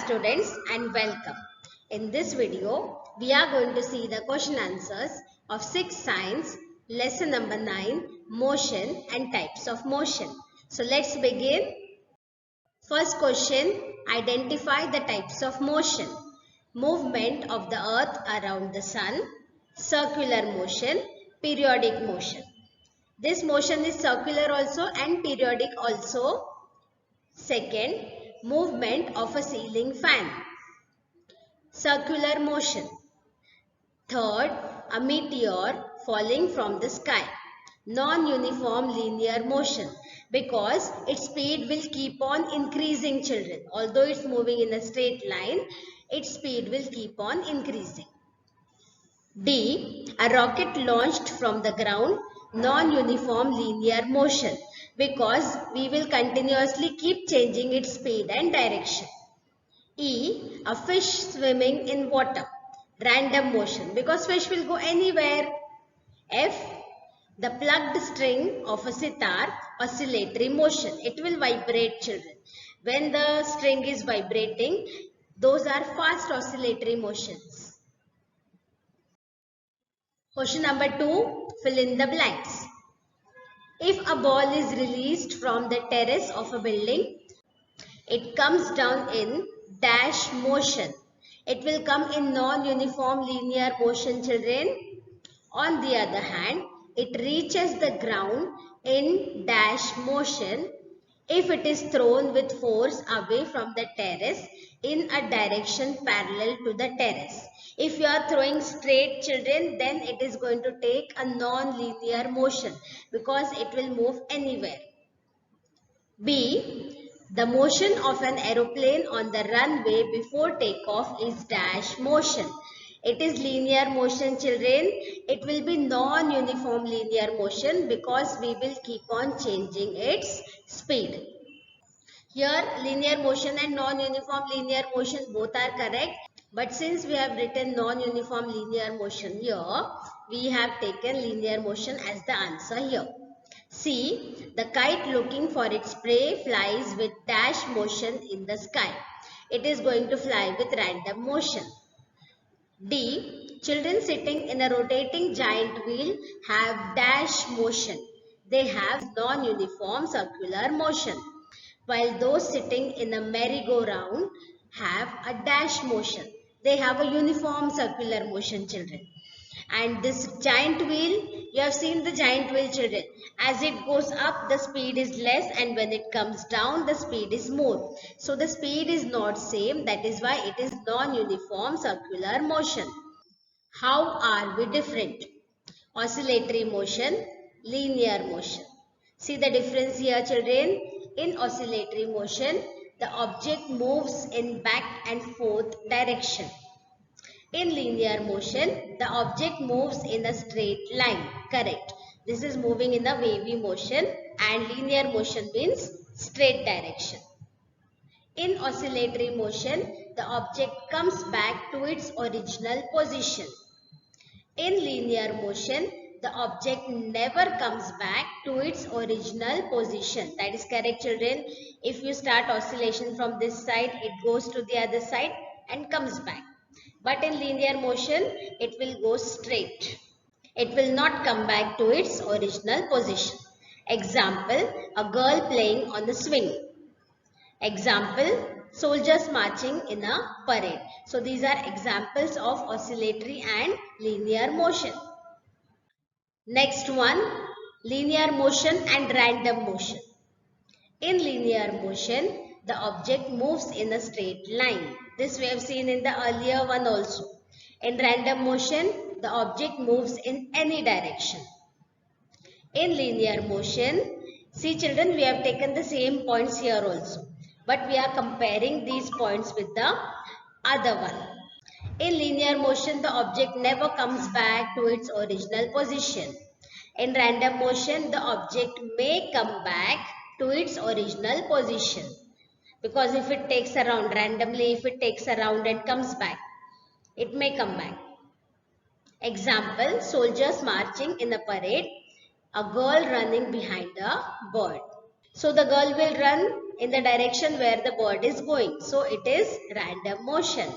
students and welcome. In this video, we are going to see the question answers of 6th Science, lesson number 9, motion and types of motion. So let's begin. First question, identify the types of motion. Movement of the earth around the sun, circular motion, periodic motion. This motion is circular also and periodic also. Second, movement of a ceiling fan, circular motion. Third, a meteor falling from the sky, non-uniform linear motion, because its speed will keep on increasing, children. Although it's moving in a straight line, its speed will keep on increasing. D, a rocket launched from the ground, non-uniform linear motion, because we will continuously keep changing its speed and direction. E, a fish swimming in water, random motion, because fish will go anywhere. F, the plugged string of a sitar, oscillatory motion. It will vibrate, children. When the string is vibrating, those are fast oscillatory motions. Question number 2, fill in the blanks. If a ball is released from the terrace of a building, it comes down in dash motion. It will come in non-uniform linear motion, children. On the other hand, it reaches the ground in dash motion if it is thrown with force away from the terrace in a direction parallel to the terrace. If you are throwing straight, children, then it is going to take a non-linear motion because it will move anywhere. B, the motion of an aeroplane on the runway before takeoff is dash motion. It is linear motion, children. It will be non-uniform linear motion because we will keep on changing its speed. Here, linear motion and non-uniform linear motion both are correct. But since we have written non-uniform linear motion here, we have taken linear motion as the answer here. C, the kite looking for its prey flies with dash motion in the sky. It is going to fly with random motion. D, children sitting in a rotating giant wheel have dash motion. They have non-uniform circular motion, while those sitting in a merry-go-round have a dash motion. They have a uniform circular motion, children. And this giant wheel, you have seen the giant wheel, children. As it goes up, the speed is less, and when it comes down, the speed is more. So the speed is not same. That is why it is non-uniform circular motion. How are we different? Oscillatory motion, linear motion. See the difference here, children. In oscillatory motion, the object moves in back and forth direction. In linear motion, the object moves in a straight line. Correct. This is moving in a wavy motion, and linear motion means straight direction. In oscillatory motion, the object comes back to its original position. In linear motion, the object never comes back to its original position. That is correct, children. If you start oscillation from this side, it goes to the other side and comes back. But in linear motion, it will go straight. It will not come back to its original position. Example, a girl playing on the swing. Example, soldiers marching in a parade. So these are examples of oscillatory and linear motion. Next one, linear motion and random motion. In linear motion, the object moves in a straight line. This we have seen in the earlier one also. In random motion, the object moves in any direction. In linear motion, see children, we have taken the same points here also. But we are comparing these points with the other one. In linear motion, the object never comes back to its original position. In random motion, the object may come back to its original position. Because if it takes around randomly, if it takes around and comes back, it may come back. Example, soldiers marching in a parade, a girl running behind a bird. So the girl will run in the direction where the bird is going. So it is random motion.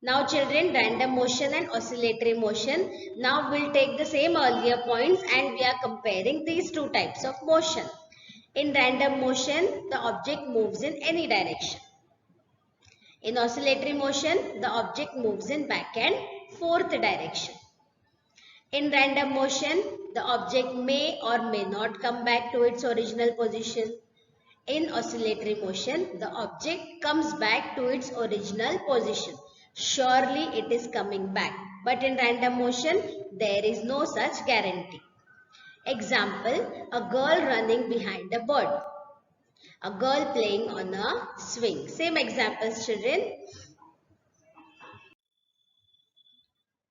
Now children, random motion and oscillatory motion. Now we'll take the same earlier points and we are comparing these two types of motion. In random motion, the object moves in any direction. In oscillatory motion, the object moves in back and forth direction. In random motion, the object may or may not come back to its original position. In oscillatory motion, the object comes back to its original position. Surely it is coming back. But in random motion, there is no such guarantee. Example, a girl running behind a bird. A girl playing on a swing. Same examples, children.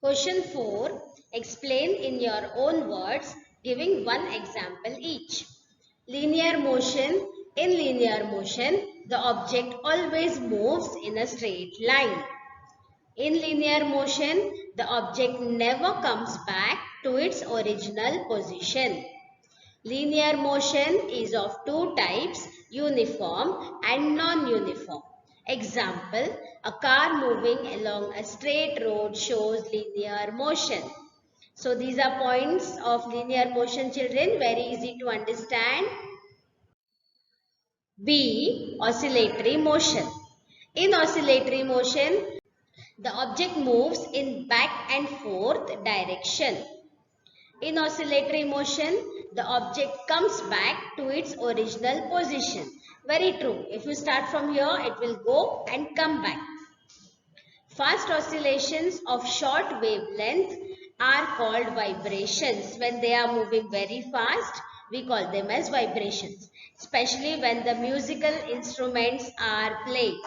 Question 4. Explain in your own words, giving one example each. Linear motion. In linear motion, the object always moves in a straight line. In linear motion, the object never comes back to its original position. Linear motion is of two types, uniform and non-uniform. Example, a car moving along a straight road shows linear motion. So these are points of linear motion, children, very easy to understand. B. Oscillatory motion. In oscillatory motion, the object moves in back and forth direction. In oscillatory motion, the object comes back to its original position. Very true. If you start from here, it will go and come back. Fast oscillations of short wavelength are called vibrations. When they are moving very fast, we call them as vibrations. Especially when the musical instruments are played.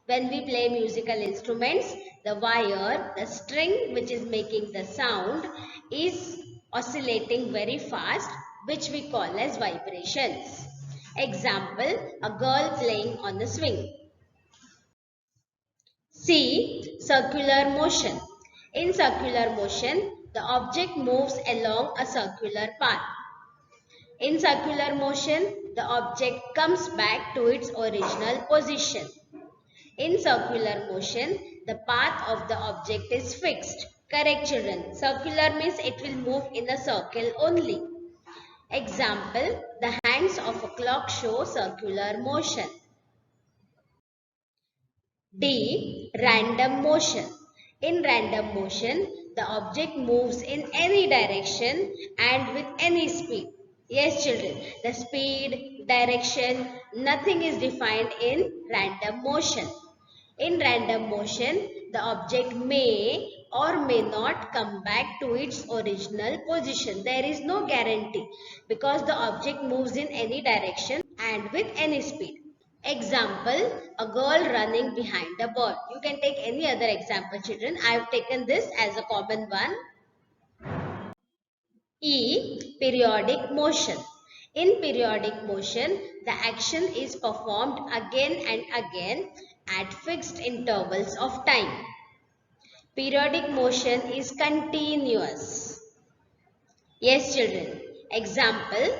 When we play musical instruments, the wire, the string which is making the sound is oscillating very fast, which we call as vibrations. Example, a girl playing on the swing. C. Circular motion. In circular motion, the object moves along a circular path. In circular motion, the object comes back to its original position. In circular motion, the path of the object is fixed. Correct, children. Circular means it will move in a circle only. Example, the hands of a clock show circular motion. D. Random motion. In random motion, the object moves in any direction and with any speed. Yes, children, the speed, direction, nothing is defined in random motion. In random motion, the object may or may not come back to its original position. There is no guarantee because the object moves in any direction and with any speed. Example, a girl running behind a bird. You can take any other example, children. I have taken this as a common one. E. Periodic motion. In periodic motion, the action is performed again and again at fixed intervals of time. Periodic motion is continuous. Yes, children. Example,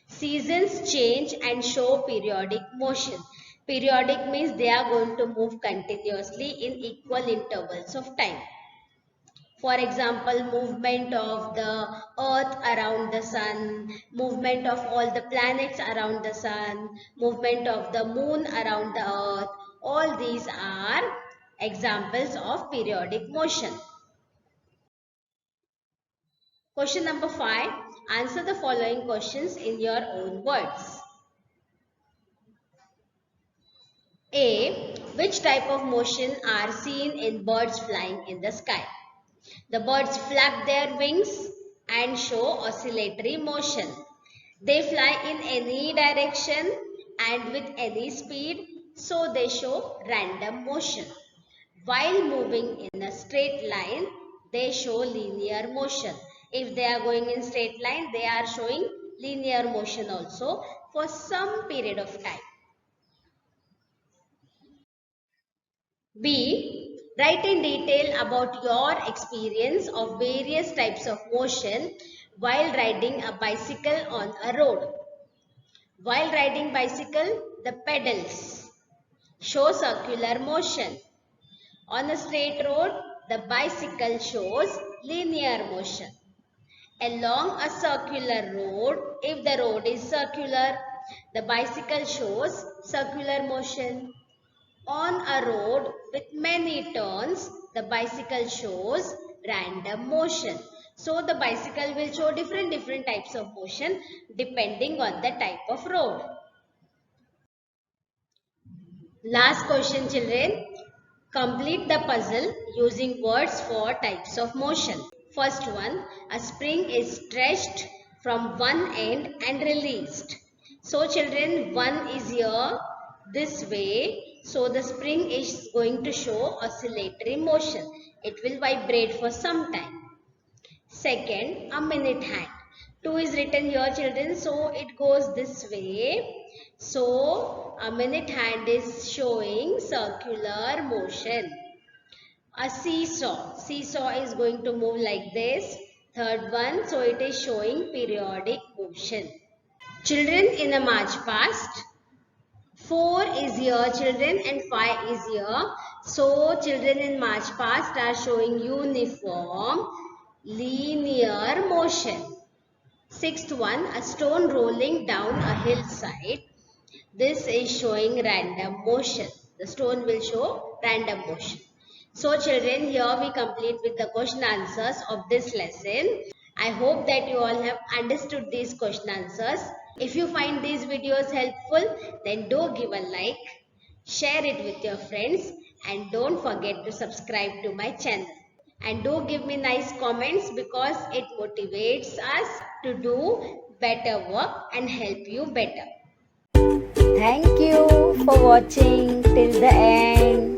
seasons change and show periodic motion. Periodic means they are going to move continuously in equal intervals of time. For example, movement of the earth around the sun, movement of all the planets around the sun, movement of the moon around the earth. All these are examples of periodic motion. Question number 5. Answer the following questions in your own words. A. Which type of motion are seen in birds flying in the sky? The birds flap their wings and show oscillatory motion. They fly in any direction and with any speed, so they show random motion. While moving in a straight line, they show linear motion. If they are going in straight line, they are showing linear motion also for some period of time. B. Write in detail about your experience of various types of motion while riding a bicycle on a road. While riding bicycle, the pedals show circular motion. On a straight road, the bicycle shows linear motion. Along a circular road, if the road is circular, the bicycle shows circular motion. On a road with many turns, the bicycle shows random motion. So the bicycle will show different types of motion depending on the type of road. Last question, children. Complete the puzzle using words for types of motion. First one, a spring is stretched from one end and released. So children, one is here this way. So the spring is going to show oscillatory motion. It will vibrate for some time. Second, a minute hand. 2 is written here, children, so it goes this way. So a minute hand is showing circular motion. A seesaw. Seesaw is going to move like this. Third one, so it is showing periodic motion. Children, in a march past, 4 is here, children, and 5 is here. So children in march past are showing uniform linear motion. Sixth one, a stone rolling down a hillside. This is showing random motion. The stone will show random motion. So children, here we complete with the question answers of this lesson. I hope that you all have understood these question answers. If you find these videos helpful, then do give a like, share it with your friends, and don't forget to subscribe to my channel. And do give me nice comments because it motivates us to do better work and help you better. Thank you for watching till the end.